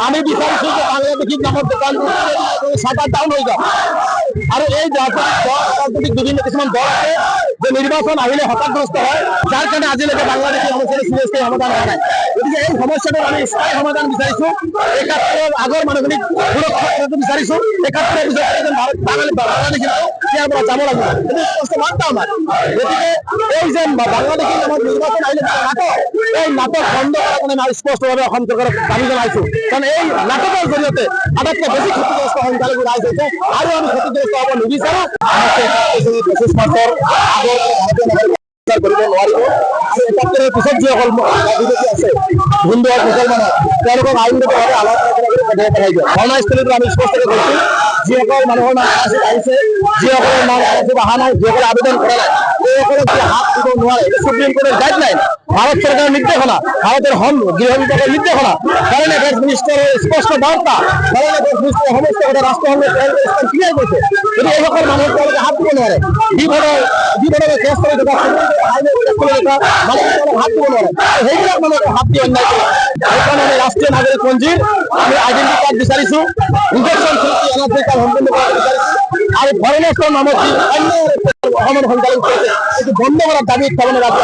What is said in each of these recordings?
আমি বিচারিছি যে বাংলাদেশি নামের দোকান শাটার ডাউন হয়ে যাক। আর এই রাজনৈতিক বিভিন্ন কিছুমান দল আছে যে নির্বাচন আহিলে হতাশগ্রস্ত হয়, যার কারণে আজিলৈকে বাংলাদেশী সমস্যার সিরিয়াসলি সমাধান হয় নাই। গতিকে এই সমস্যাটোৰ আমি স্থায়ী সমাধান বিচাৰিছো। ৭১ আগৰ মানুহখিনিক সুৰক্ষা বিচাৰিছো। ৭১ পিছত বাংলাদেশী ইয়াৰ পৰা যাব লাগিব, এইটো স্পষ্ট বাৰ্তা আমাৰ। গতিকে এই যে বাংলাদেশী নামত নিৰ্বাচন আহিলে নাটক, এই নাটক বন্ধ কৰাৰ কাৰণে আমি স্পষ্টভাৱে অসম চৰকাৰক দাবী জনাইছো। কাৰণ এই নাটকৰ জৰিয়তে আটাইতকৈ বেছি ক্ষতিগ্ৰস্ত সংখ্যালঘু ৰাইজ হৈছে আৰু আমি ক্ষতিগ্ৰস্ত হ'ব নিবিচাৰো। কৰিব নোৱাৰিব আৰু ৭১ পিছত যিসকল বিদেশী আছে হিন্দু আৰু মুছলমান তেওঁলোকক আইনগতভাৱে আলোচনা কৰি ঘটনাস্থলীটো আমি স্পষ্টকৈ কৈছো, যিসকল মানুহৰ নাম আহিছে, যিসকলৰ নাম অহা নাই, যিসকলে আবেদন কৰা নাই, এইসকলক হাত দিব নোৱাৰে। সুপ্ৰিম কোৰ্টের গাইডলাইন, ভারত সরকারের নির্দেশনা, ভারতের গৃহ বিভাগের নির্দেশনা, ফরেন অ্যাফেয়ার্স মিনিস্টারের স্পষ্ট বার্তা, ফরেন অ্যাফেয়ার্স মিনিস্টার সমস্ত কথা রাষ্ট্রসংঘের ক্লিয়ার করছে। যদি এই সকল মানুষ তেওঁলোকে হাত দিব নোৱাৰে, বিভাগে কেছ কৰি থকা হাত দিব নোৱাৰে, সেইবিলাক মানুহকে হাত দি অন্যায় কৰে। সেইকাৰণে আমি ৰাষ্ট্ৰীয় নাগৰিক পঞ্জীৰ আমি আইডেন্টি কাৰ্ড বিচাৰিছো, ইনজেকশ্যন এনার্জি কাৰ্ড সম্পূৰ্ণ কৰিব বিচাৰিছো আৰু ফৰেনাৰ্ছৰ নামত যি অন্য অসমৰ সংখ্যালঘু কৰিছে এইটো বন্ধ কৰাৰ দাবীত তাৰমানে ৰাজ্য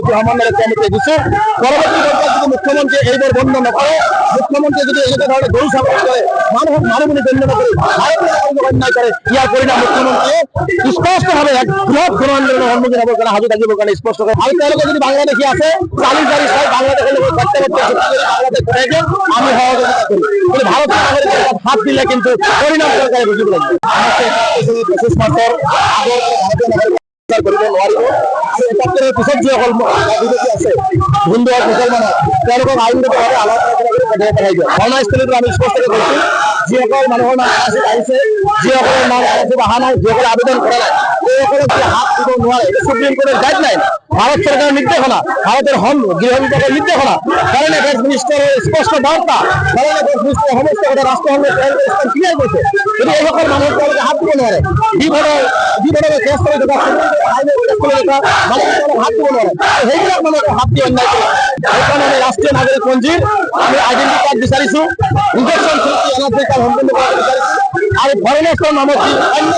সমন্বয় কমিটি দিছো। পৰৱৰ্তী পৰ্যায়ত যদি মুখ্যমন্ত্ৰীয়ে এইবোৰ বন্ধ নকৰে, মুখ্যমন্ত্ৰীয়ে যদি এনেকুৱা ধৰণে গৰু ছাগলী কৰে, মানুহক মানুহ বুলি গণ্য নকৰি ভাৰতীয় অন্যায় কৰে, ইয়াৰ পৰিণাম মুখ্যমন্ত্ৰীয়ে স্পষ্টভাৱে এক বৃহৎ গণ আন্দোলনৰ সন্মুখীন হ'বৰ কাৰণে সাজু থাকিবৰ কাৰণে স্পষ্ট কৰে। আৰু তেওঁলোকে যদি বাংলাদেশী আছে চালি জাৰি চাই বাংলাদেশৰ লগত বাংলাদেশ ঘূৰাই দিয়ক, আমি সহযোগিতা কৰিম। কিন্তু ভাৰতীয় নাগৰিকৰ হাত দিলে কিন্তু পৰিণাম চৰকাৰে বুজিব লাগিব। কৰিব নোৱাৰিব আৰু ৭১ পিছত যিসকল বিদেশী আছে হিন্দু আৰু মুছলমান তেওঁলোকক আইনগতভাৱে আলোচনা কৰি ঘটনাস্থলীটো আমি স্পষ্টকৈ কৈছো, যিসকল মানুহৰ নাম আহিছে, যিসকলৰ নাম অহা নাই, যিসকলে আবেদন কৰা নাই, এইসকলক হাত দিব নোৱাৰে। সুপ্ৰিম কোৰ্টের গাইডলাইন, ভারত সরকারের নির্দেশনা, ভারতের গৃহ বিভাগের নির্দেশনা, ফরেন অ্যাফেয়ার্স মিনিস্টারের স্পষ্ট বার্তা, ফরেন অ্যাফেয়ার্স মিনিস্টার সমস্ত কথা রাষ্ট্রসংঘের ক্লিয়ার করছে। যদি এই সকল মানুষ তেওঁলোকে হাত দিব নোৱাৰে, বিভাগে কেছ কৰি থকা হাত দিব নোৱাৰে, সেইবিলাক মানুহকে হাত দি অন্যায় কৰে। সেইকাৰণে আমি ৰাষ্ট্ৰীয় নাগৰিক পঞ্জীৰ আমি আইডেন্টি কাৰ্ড বিচাৰিছো, ইনজেকশ্যন এনার্জি কাৰ্ড সম্পূৰ্ণ কৰিব বিচাৰিছো আৰু ফৰেনাৰ্ছৰ নামত যি অন্য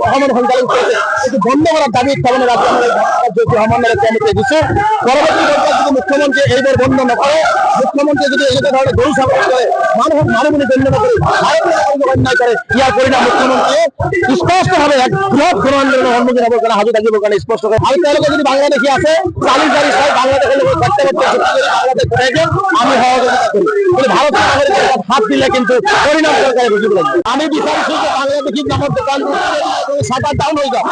অসমৰ সংখ্যালঘু কৰিছে এইটো বন্ধ কৰাৰ দাবীত তাৰমানে ৰাজ্য সমন্বয় কমিটি দিছো। পৰৱৰ্তী পৰ্যায়ত যদি মুখ্যমন্ত্ৰীয়ে এইবোৰ বন্ধ নকৰে, মুখ্যমন্ত্ৰীয়ে যদি এনেকুৱা ধৰণে গৰু ছাগলী কৰে, মানুহক মানুহ বুলি গণ্য নকৰি ভাৰতীয় অন্যায় কৰে, ইয়াৰ পৰিণাম মুখ্যমন্ত্ৰীয়ে স্পষ্টভাৱে এক বৃহৎ গণ আন্দোলনৰ সন্মুখীন হ'বৰ কাৰণে সাজু থাকিবৰ কাৰণে স্পষ্ট কৰে। আৰু তেওঁলোকে যদি বাংলাদেশী আছে চালি জাৰি চাই বাংলাদেশৰ লগত বাংলাদেশ ঘূৰাই দিয়ক, আমি সহযোগিতা কৰিম। কিন্তু ভাৰতীয় নাগৰিকৰ হাত দিলে কিন্তু পৰিণাম চৰকাৰে বুজিব লাগিব। আমি বিচাৰিছো যে বাংলাদেশী নামৰ দোকান শাটার ডাউন হয়ে যাক।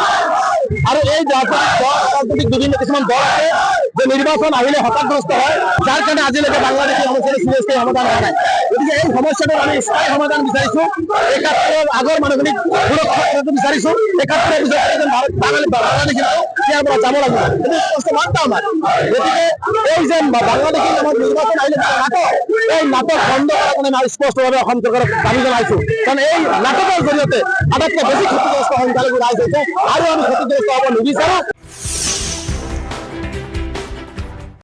আৰু এই রাজনৈতিক বিভিন্ন কিছুমান দল আছে যে নির্বাচন আহিলে হতাশগ্রস্ত হয়, যার কারণে আজিলৈকে বাংলাদেশী সমস্যার সিরিয়াসলি সমাধান হয় নাই। গতিকে এই সমস্যাটোৰ আমি স্থায়ী সমাধান বিচাৰিছো। ৭১ আগৰ মানুহখিনিক সুৰক্ষা বিচাৰিছো। ৭১ পিছত বাংলাদেশী ইয়াৰ পৰা যাব লাগিব, এইটো স্পষ্ট বাৰ্তা আমাৰ। গতিকে এই যে বাংলাদেশী নামত নিৰ্বাচন আহিলে নাটক, এই নাটক বন্ধ কৰাৰ কাৰণে আমি স্পষ্টভাৱে অসম চৰকাৰক দাবী জনাইছো। কাৰণ এই নাটকৰ জৰিয়তে আটাইতকৈ বেছি ক্ষতিগ্ৰস্ত সংখ্যালঘু ৰাইজ হৈছে আৰু আমি ক্ষতিগ্ৰস্ত হ'ব নিবিচাৰো।